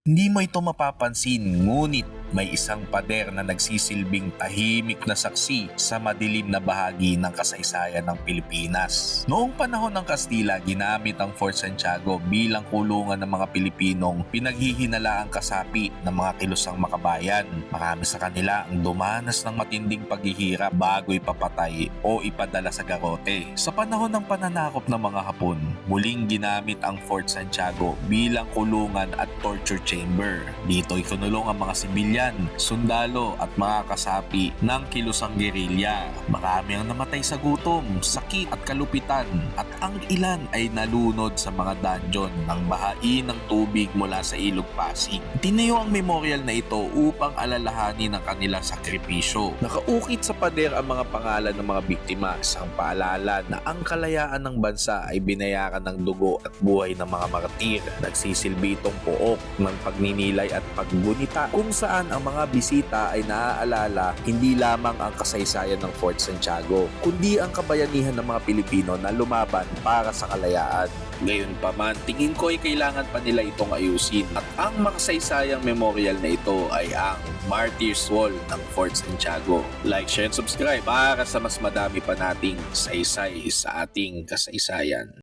Hindi mo ito mapapansin, ngunit may isang pader na nagsisilbing tahimik na saksi sa madilim na bahagi ng kasaysayan ng Pilipinas. Noong panahon ng Kastila, ginamit ang Fort Santiago bilang kulungan ng mga Pilipinong pinaghihinalaang kasapi ng mga kilusang makabayan. Marami sa kanila ang dumanas ng matinding paghihirap bago ipapatay o ipadala sa garote. Sa panahon ng pananakop ng mga Hapon, muling ginamit ang Fort Santiago bilang kulungan at torture chamber. Dito ikinulong ang mga sibilyan, sundalo at mga kasapi ng kilusang gerilya. Marami ang namatay sa gutom, sakit at kalupitan at ang ilan ay nalunod sa mga dungeon ng bahain ng tubig mula sa Ilog Pasig. Tinayo ang memorial na ito upang alalahanin ang kanilang sakripisyo. Nakaukit sa pader ang mga pangalan ng mga biktima, isang paalala na ang kalayaan ng bansa ay binayaran ng dugo at buhay ng mga martir. Nagsisilbi itong pook ng pagninilay at paggunita kung saan ang mga bisita ay naaalala hindi lamang ang kasaysayan ng Fort Santiago, kundi ang kabayanihan ng mga Pilipino na lumaban para sa kalayaan. Gayunpaman, tingin ko ay kailangan pa nila itong ayusin at ang makasaysayang memorial na ito ay ang Martyrs Wall ng Fort Santiago. Like, share, and subscribe para sa mas madami pa nating saysay sa ating kasaysayan.